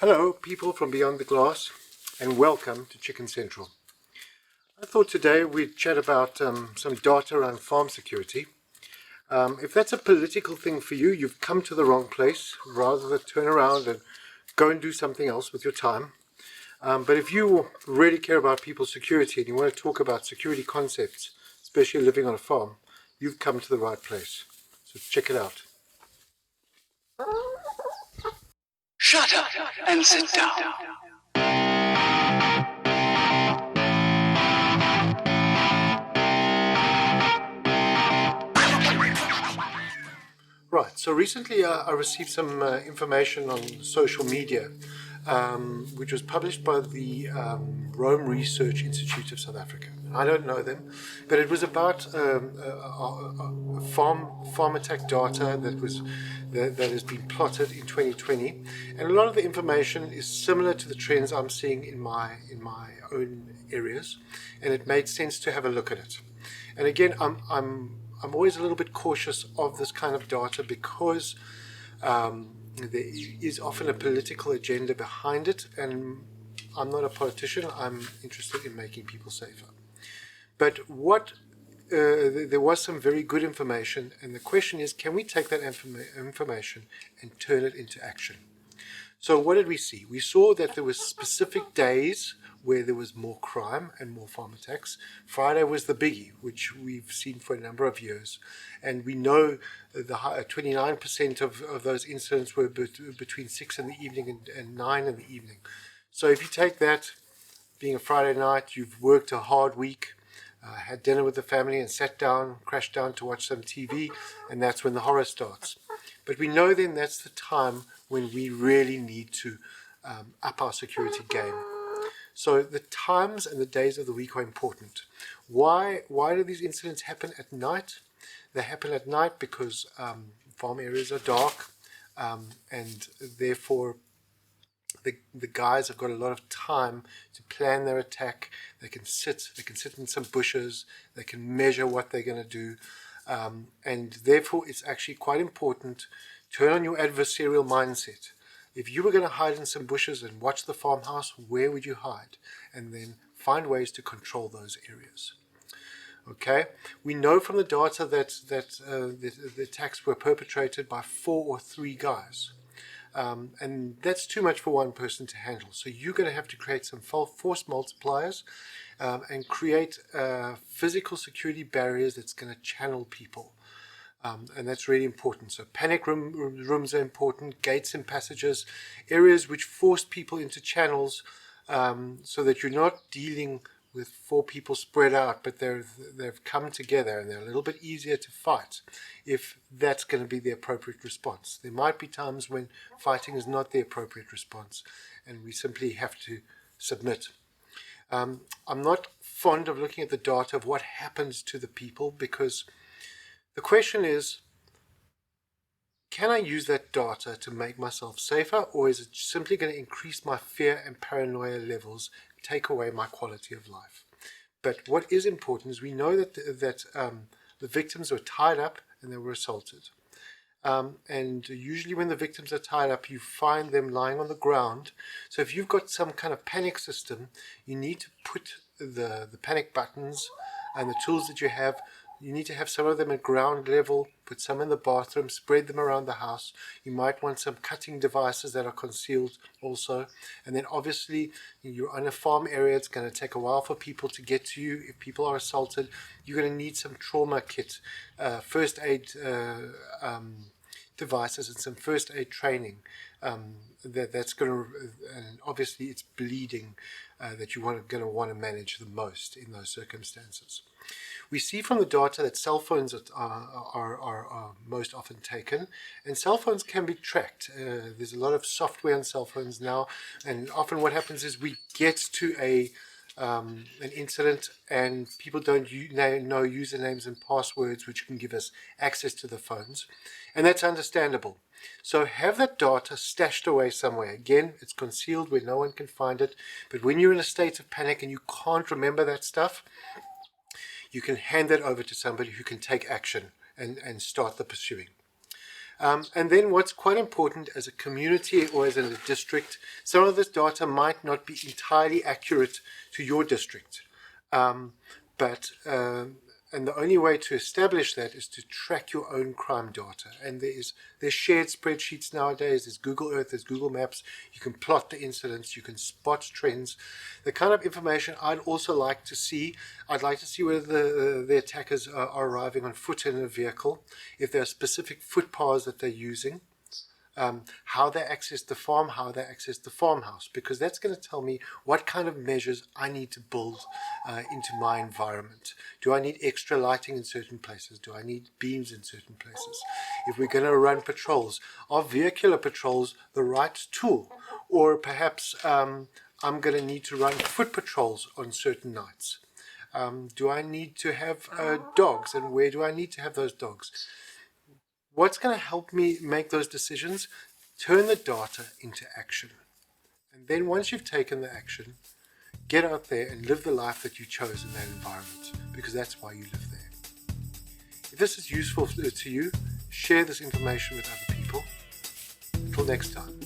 Hello, people from beyond the glass, and welcome to Chicken Central. I thought today we'd chat about some data around farm security. If that's a political thing for you, you've come to the wrong place. Rather than turn around and go and do something else with your time. But if you really care about people's security and you want to talk about security concepts, especially living on a farm, you've come to the right place. So check it out. Shut up and sit down. Right, so recently I received some information on social media, which was published by the Rome Research Institute of South Africa. I don't know them, but it was about farm attack data that has been plotted in 2020, and a lot of the information is similar to the trends I'm seeing in my own areas, and it made sense to have a look at it. And again, I'm always a little bit cautious of this kind of data because there is often a political agenda behind it, and I'm not a politician. I'm interested in making people safer. But there was some very good information, and the question is, can we take that information and turn it into action? So what did we see? We saw that there were specific days where there was more crime and more farm attacks. Friday was the biggie, which we've seen for a number of years. And we know the 29% of those incidents were between 6 in the evening and 9 in the evening. So if you take that, being a Friday night, you've worked a hard week, had dinner with the family and sat down, crashed down to watch some TV, and that's when the horror starts. But we know then that's the time when we really need to up our security game. So the times and the days of the week are important. Why do these incidents happen at night? They happen at night because farm areas are dark, and therefore the guys have got a lot of time to plan their attack. They can sit in some bushes, they can measure what they're going to do, and therefore it's actually quite important. Turn on your adversarial mindset. If you were going to hide in some bushes and watch the farmhouse, where would you hide? And then find ways to control those areas. Okay, we know from the data that the attacks were perpetrated by 4 or 3 guys. And that's too much for one person to handle. So you're going to have to create some force multipliers and create physical security barriers that's going to channel people. And that's really important. So panic rooms are important, gates and passages, areas which force people into channels so that you're not dealing with 4 people spread out, but they've come together and they're a little bit easier to fight if that's going to be the appropriate response. There might be times when fighting is not the appropriate response and we simply have to submit. I'm not fond of looking at the data of what happens to the people, because the question is, can I use that data to make myself safer, or is it simply going to increase my fear and paranoia levels, take away my quality of life? But what is important is we know that the victims were tied up and they were assaulted. And usually when the victims are tied up, you find them lying on the ground. So if you've got some kind of panic system, you need to put the panic buttons and the tools that you have. You need to have some of them at ground level, put some in the bathroom, spread them around the house. You might want some cutting devices that are concealed also. And then obviously you're on a farm area, it's going to take a while for people to get to you. If people are assaulted, you're going to need some trauma kit, first aid devices and some first aid training. That's going to, and obviously it's bleeding that you're going to want to manage the most in those circumstances. We see from the data that cell phones are most often taken, and cell phones can be tracked. There's a lot of software on cell phones now, and often what happens is we get to an incident and people don't know usernames and passwords which can give us access to the phones, and that's understandable. So have that data stashed away somewhere. Again, it's concealed where no one can find it, but when you're in a state of panic and you can't remember that stuff, you can hand that over to somebody who can take action and start the pursuing. And then what's quite important as a community or as a district, some of this data might not be entirely accurate to your district. And the only way to establish that is to track your own crime data. And there's shared spreadsheets nowadays. There's Google Earth, there's Google Maps. You can plot the incidents, you can spot trends. The kind of information I'd also like to see, I'd like to see whether the attackers are arriving on foot in a vehicle, if there are specific footpaths that they're using. How they access the farm, how they access the farmhouse, because that's going to tell me what kind of measures I need to build into my environment. Do I need extra lighting in certain places? Do I need beams in certain places? If we're going to run patrols, are vehicular patrols the right tool? Or perhaps I'm going to need to run foot patrols on certain nights. Do I need to have dogs, and where do I need to have those dogs? What's going to help me make those decisions? Turn the data into action. And then once you've taken the action, get out there and live the life that you chose in that environment, because that's why you live there. If this is useful to you, share this information with other people. Until next time.